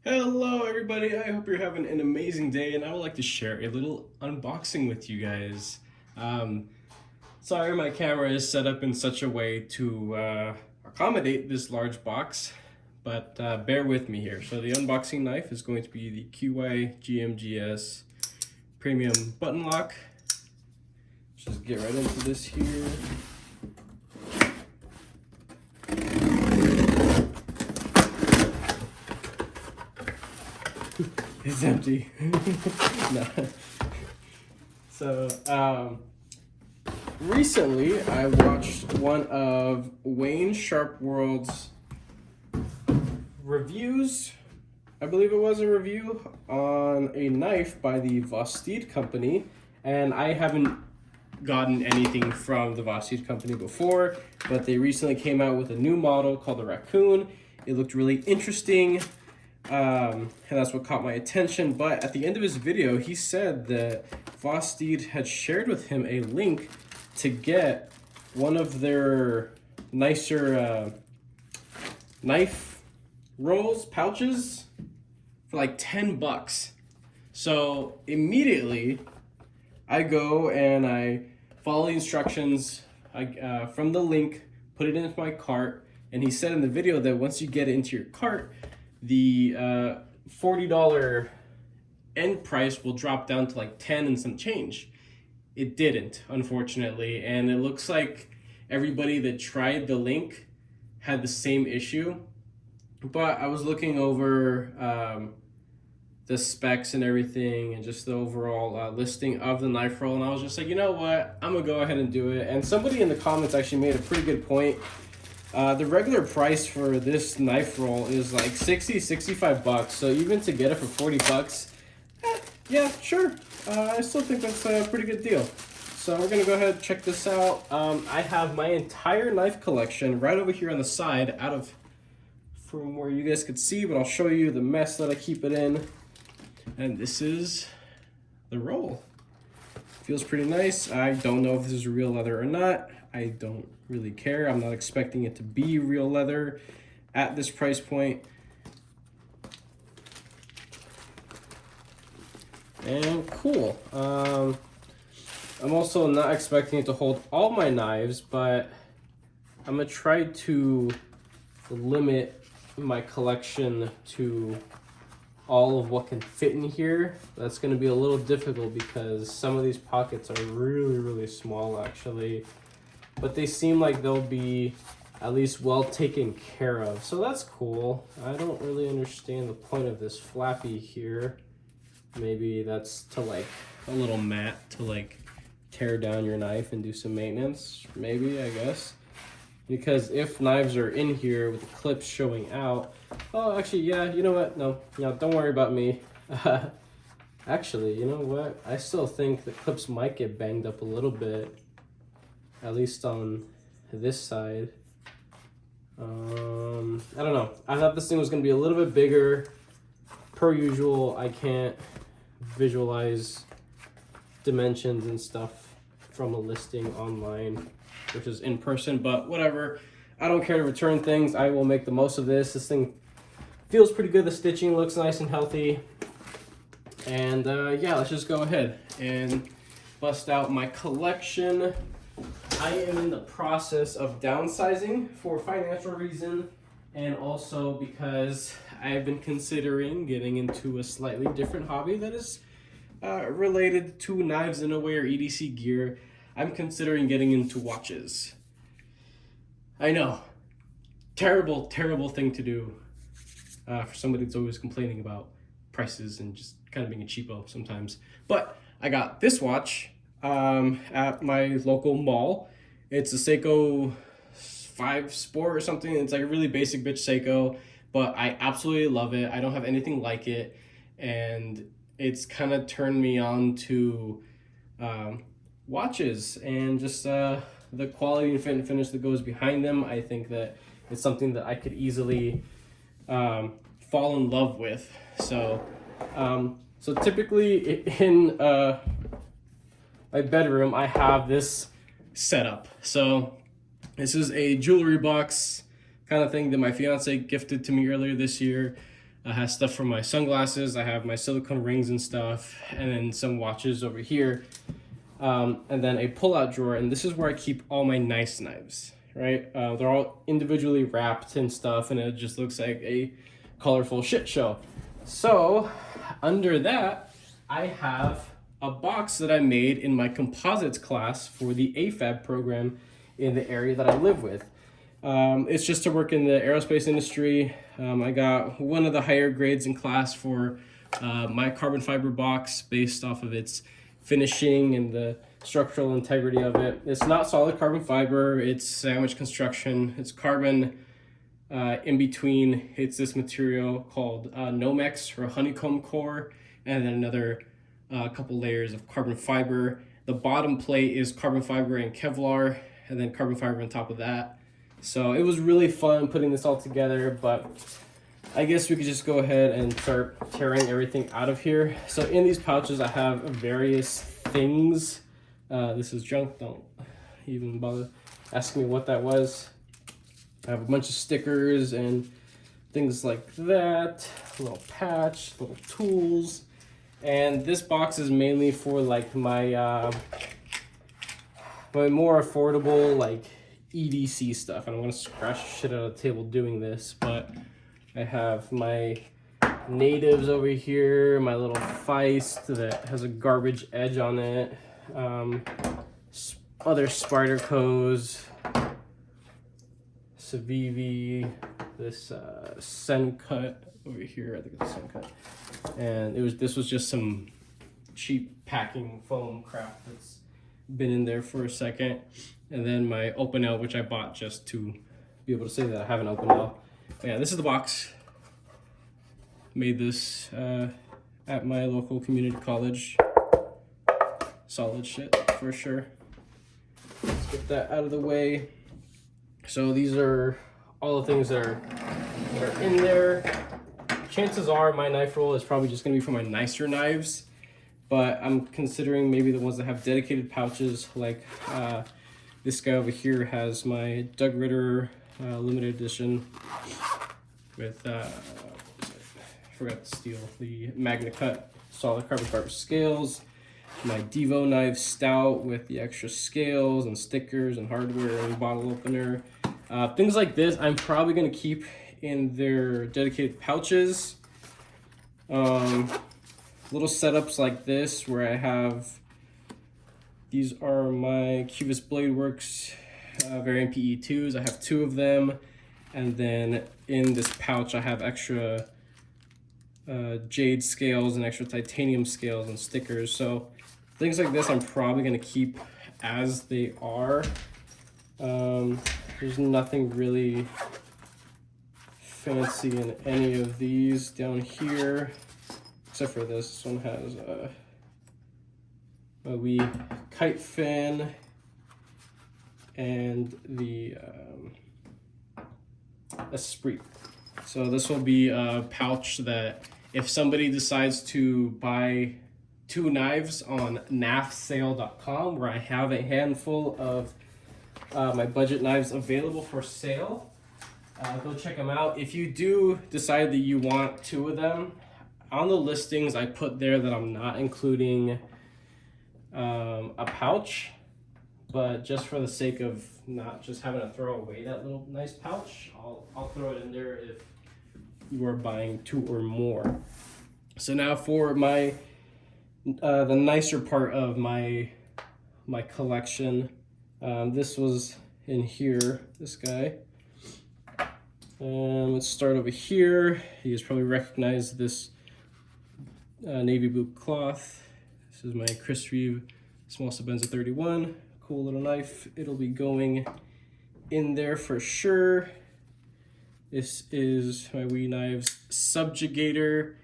Hello everybody, I hope you're having an amazing day and I would like to share a little unboxing with you guys. Um, Sorry my camera is set up in such a way to accommodate this large box, but bear with me here. So the unboxing knife is going to be the QY GMGS Premium Button Lock. Just get right into this here. It's empty. No. So, recently I watched one of Wayne Sharpworld's reviews. I believe it was a review on a knife by the Vosteed company, and I haven't gotten anything from the Vosteed company before, but they recently came out with a new model called the Raccoon. It looked really interesting. And that's what caught my attention. But at the end of his video, he said that Vosteed had shared with him a link to get one of their nicer knife rolls, pouches, for like 10 bucks. So immediately I go and I follow the instructions from the link, put it into my cart, and he said in the video that once you get it into your cart, the $40 end price will drop down to like 10 and some change. It didn't, unfortunately, and it looks like everybody that tried the link had the same issue. But I was looking over the specs and everything and just the overall listing of the knife roll, and I was just like, you know what, I'm gonna go ahead and do it. And somebody in the comments actually made a pretty good point. The regular price for this knife roll is like 65 bucks. So even to get it for 40 bucks, yeah, sure. I still think that's a pretty good deal. So we're gonna go ahead and check this out. I have my entire knife collection right over here on the side from where you guys could see, but I'll show you the mess that I keep it in. And this is the roll. Feels pretty nice. I don't know if this is real leather or not. I don't really care. I'm not expecting it to be real leather at this price point. And cool. I'm also not expecting it to hold all my knives, but I'm gonna try to limit my collection to all of what can fit in here. That's gonna be a little difficult because some of these pockets are really small actually, but they seem like they'll be at least well taken care of. So that's cool. I don't really understand the point of this flappy here. Maybe that's to like a little mat to like tear down your knife and do some maintenance, maybe, I guess. Because if knives are in here with the clips showing out, oh, actually, yeah, you know what? No, don't worry about me. Actually, you know what? I still think the clips might get banged up a little bit, at least on this side. I don't know. I thought this thing was gonna be a little bit bigger. Per usual, I can't visualize dimensions and stuff from a listing online, which is in person, but whatever. I don't care to return things. I will make the most of this. This thing feels pretty good. The stitching looks nice and healthy. And yeah, let's just go ahead and bust out my collection. I am in the process of downsizing for financial reason, and also because I've been considering getting into a slightly different hobby that is related to knives in a way, or EDC gear. I'm considering getting into watches. I know, terrible thing to do for somebody that's always complaining about prices and just kind of being a cheapo sometimes. But I got this watch at my local mall. It's a Seiko 5 Sport or something. It's like a really basic bitch Seiko, but I absolutely love it. I don't have anything like it, and it's kind of turned me on to watches and just the quality and fit and finish that goes behind them. I think that it's something that I could easily fall in love with. So typically in my bedroom, I have this setup. So this is a jewelry box kind of thing that my fiance gifted to me earlier this year. has stuff for my sunglasses. I have my silicone rings and stuff, and then some watches over here. And then a pull-out drawer, and this is where I keep all my nice knives, right? They're all individually wrapped and stuff, and it just looks like a colorful shit show. So under that, I have a box that I made in my composites class for the AFAB program in the area that I live with. It's just to work in the aerospace industry. I got one of the higher grades in class for my carbon fiber box based off of its finishing and the structural integrity of it. It's not solid carbon fiber, it's sandwich construction. It's carbon in between. It's this material called Nomex or honeycomb core, and then another couple layers of carbon fiber. The bottom plate is carbon fiber and Kevlar, and then carbon fiber on top of that. So it was really fun putting this all together, but I guess we could just go ahead and start tearing everything out of here. So in these pouches, I have various things. This is junk, don't even bother asking me what that was. I have a bunch of stickers and things like that, a little patch, little tools. And this box is mainly for like my more affordable like EDC stuff. And I'm gonna scratch shit out of the table doing this, but I have my natives over here, my little Feist that has a garbage edge on it, other Spydercos, Civivi, this Sencut over here, I think it's a Sencut, and this was just some cheap packing foam crap that's been in there for a second, and then my open L, which I bought just to be able to say that I have an open L. But yeah, this is the box. Made this at my local community college. Solid shit for sure. Let's get that out of the way. So these are all the things that are in there. Chances are my knife roll is probably just gonna be for my nicer knives, but I'm considering maybe the ones that have dedicated pouches, like this guy over here has my Doug Ritter limited edition with I forgot to steal the Magna Cut solid carbon fiber scales, my Devo knife stout with the extra scales and stickers and hardware and bottle opener. Things like this I'm probably going to keep in their dedicated pouches. Little setups like this where I have, these are my Cubis Blade Works variant PE2s. I have 2 of them. And then in this pouch I have extra jade scales and extra titanium scales and stickers. So things like this I'm probably going to keep as they are. There's nothing really fancy in any of these down here, except for this. This one has a wee kite fin and the Esprit. So this will be a pouch that if somebody decides to buy 2 knives on nafsale.com, where I have a handful of my budget knives available for sale, go check them out. If you do decide that you want 2 of them, on the listings I put there that I'm not including a pouch, but just for the sake of not just having to throw away that little nice pouch, I'll throw it in there if you are buying 2 or more. So now for my the nicer part of my collection, this was in here, this guy. Let's start over here. You guys probably recognize this navy blue cloth. This is my Chris Reeve Small Sebenza 31. Cool little knife. It'll be going in there for sure. This is my Wee Knives Subjugator.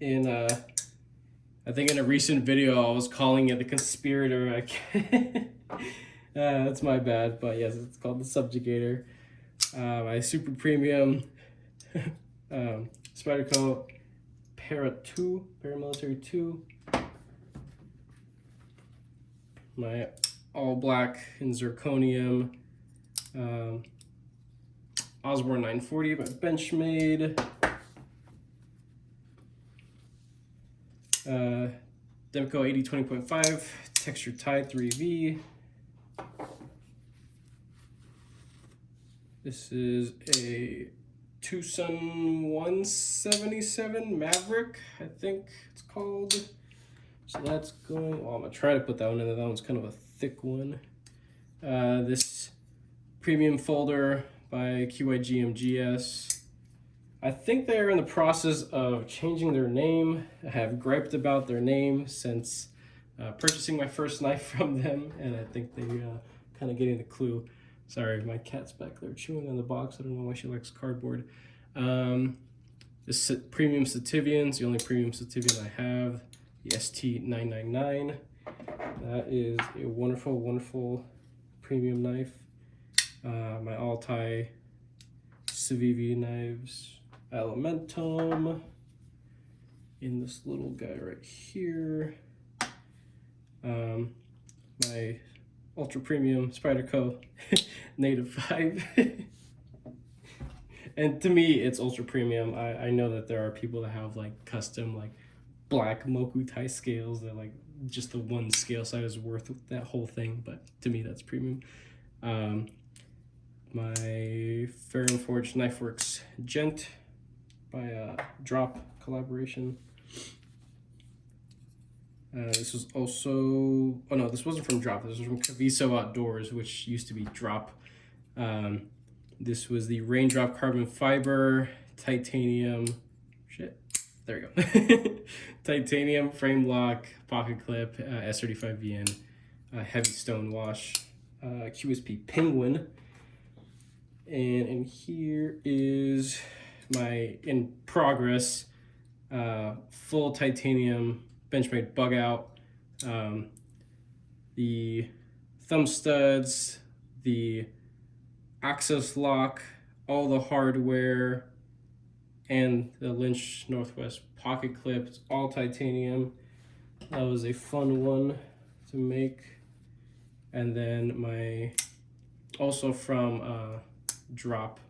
I think in a recent video I was calling it the Conspirator. That's my bad, but yes, it's called the Subjugator. My super premium Spyderco Paramilitary 2. My all black and zirconium Osborne 940 by Benchmade. Demco 80 20.5, Texture Tide 3V. This is a Tucson 177 Maverick, I think it's called. So that's going, well, I'm gonna try to put that one in there. That one's kind of a thick one. This premium folder by QYGMGS. I think they're in the process of changing their name. I have griped about their name since purchasing my first knife from them, and I think they're kind of getting the clue. Sorry, my cat's back there chewing on the box. I don't know why she likes cardboard. This premium Sativian is the only premium Sativian I have, the ST999. That is a wonderful, wonderful premium knife. My Altai Civivi knives. Elementum in this little guy right here. My ultra premium Spyderco Native 5. And to me, it's ultra premium. I know that there are people that have like custom like black Moku Tai scales that like just the one scale size is worth that whole thing, but to me that's premium. My Fair and Forged Knife Works Gent by Drop collaboration. This was also, oh no, this wasn't from Drop. This was from Caviso Outdoors, which used to be Drop. This was the Raindrop Carbon Fiber Titanium, there we go. Titanium frame lock, pocket clip, S35VN, heavy stone wash, QSP Penguin. And in here is my in progress full titanium Benchmade bug out, the thumb studs, the access lock, all the hardware, and the Lynch Northwest pocket clip. It's all titanium. That was a fun one to make. And then my, also from Drop,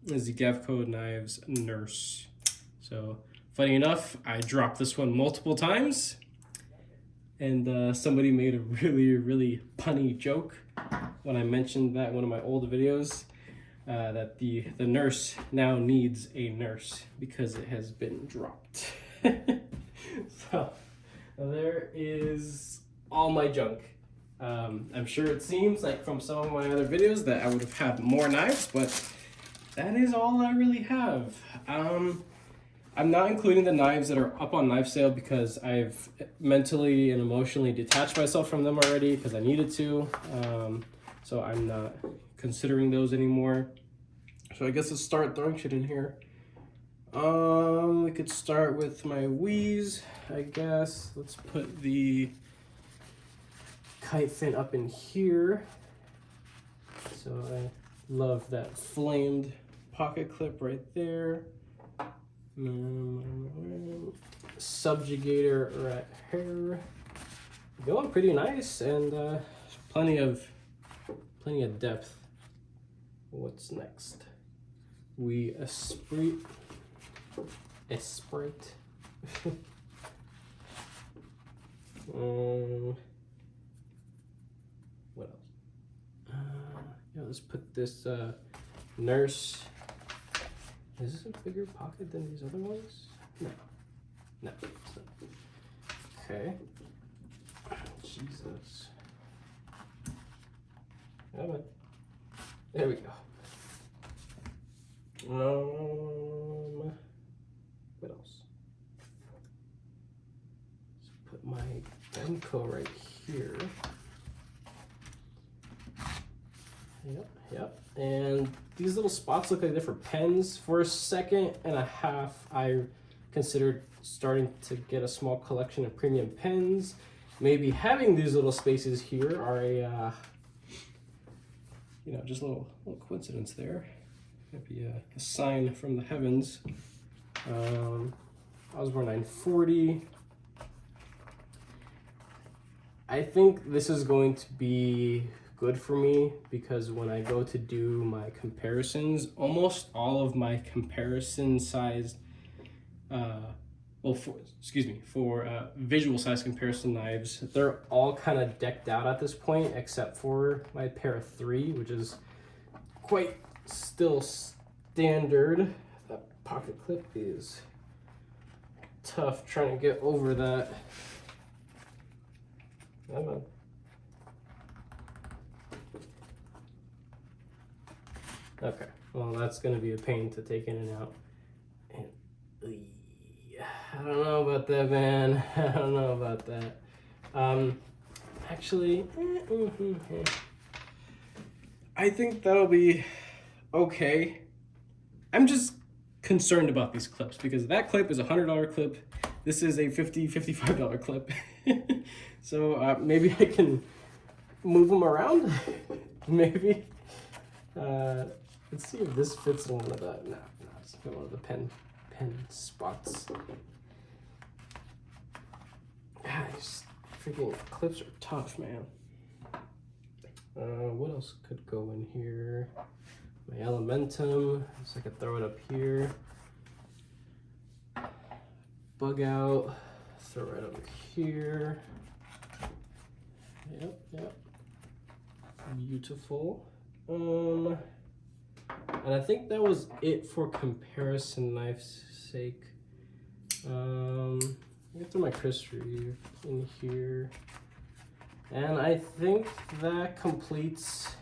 is the Gavco Knives Nurse. So funny enough, I dropped this one multiple times, and somebody made a really punny joke when I mentioned that in one of my old videos, that the nurse now needs a nurse because it has been dropped. So there is all my junk. I'm sure it seems like from some of my other videos that I would have had more knives, but that is all I really have. I'm not including the knives that are up on knife sale because I've mentally and emotionally detached myself from them already because I needed to. So I'm not considering those anymore. So I guess let's start throwing shit in here. We could start with my Wheeze, I guess. Let's put the kite fin up in here. So I love that flamed pocket clip right there. Subjugator right here. Going pretty nice, and plenty of depth. What's next? We Esprit. What else? Yeah, let's put this Nurse. Is this a bigger pocket than these other ones? No. Okay. Jesus. Come on. There we go. What else? Let's put my Demco right here. Yep. And these little spots look like different pens. For a second and a half, I considered starting to get a small collection of premium pens. Maybe having these little spaces here are a, just a little coincidence there. Might be a sign from the heavens. Osborne 940. I think this is going to be good for me because when I go to do my comparisons, almost all of my comparison sized, for visual size comparison knives, they're all kind of decked out at this point, except for my pair of 3, which is quite still standard. That pocket clip is tough trying to get over that. Come on. Okay, well that's gonna be a pain to take in and out. And, I don't know about that, man. I don't know about that. Actually, I think that'll be okay. I'm just concerned about these clips because that clip is a $100 clip. This is a $55 clip. So maybe I can move them around. Maybe. Let's see if this fits in one of the. No, it's one of the pen spots. God, these freaking clips are tough, man. What else could go in here? My Elementum, so I could throw it up here. Bug out, throw it over here. Yep. Beautiful. And I think that was it for comparison knife's sake. I can throw my Chris Reeve in here. And I think that completes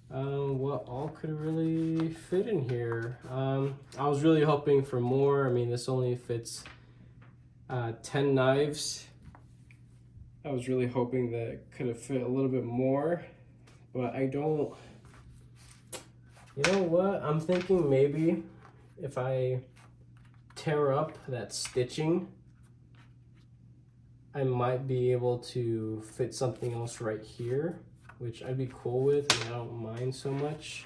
what all could really fit in here. I was really hoping for more. I mean, this only fits 10 knives. I was really hoping that it could have fit a little bit more, but I don't. You know what? I'm thinking maybe if I tear up that stitching, I might be able to fit something else right here, which I'd be cool with and I don't mind so much.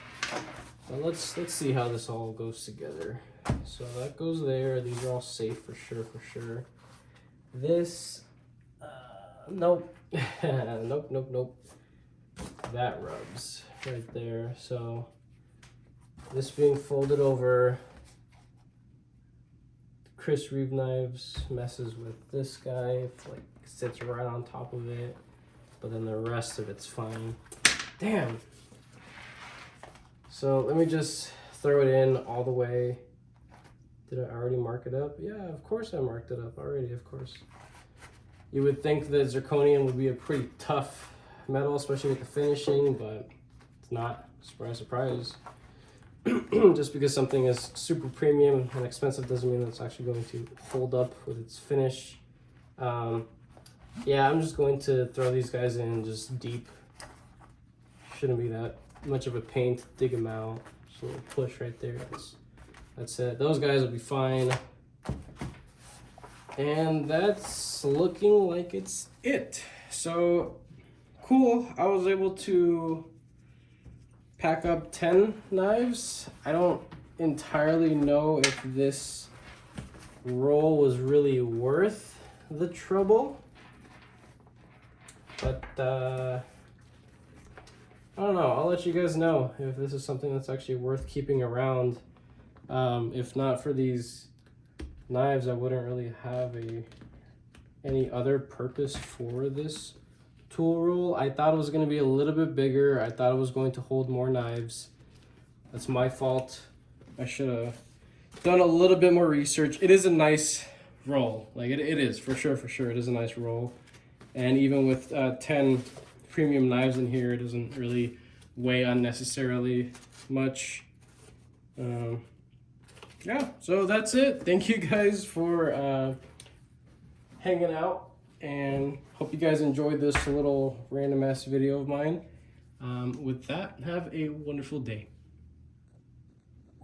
But let's see how this all goes together. So that goes there. These are all safe for sure. This, nope. Nope. That rubs right there. So this being folded over, Chris Reeve knives messes with this guy. It's like sits right on top of it, but then the rest of it's fine. Damn. So let me just throw it in all the way. Did I already mark it up? Yeah, of course I marked it up already, of course. You would think that zirconium would be a pretty tough metal, especially with the finishing, but it's not. Surprise, surprise. Just because something is super premium and expensive doesn't mean that it's actually going to hold up with its finish. Yeah, I'm just going to throw these guys in just deep. Shouldn't be that much of a pain to dig them out. Just a little push right there. That's it. Those guys will be fine. And that's looking like it's it. So cool. I was able to pack up 10 knives. I don't entirely know if this roll was really worth the trouble, but I don't know. I'll let you guys know if this is something that's actually worth keeping around. If not for these knives, I wouldn't really have any other purpose for this tool roll. I thought it was going to be a little bit bigger. I thought it was going to hold more knives. That's my fault. I should have done a little bit more research. It is a nice roll. Like it is for sure. It is a nice roll. And even with 10 premium knives in here, it doesn't really weigh unnecessarily much. Yeah, so that's it. Thank you guys for hanging out, and hope you guys enjoyed this little random ass video of mine. With that, have a wonderful day.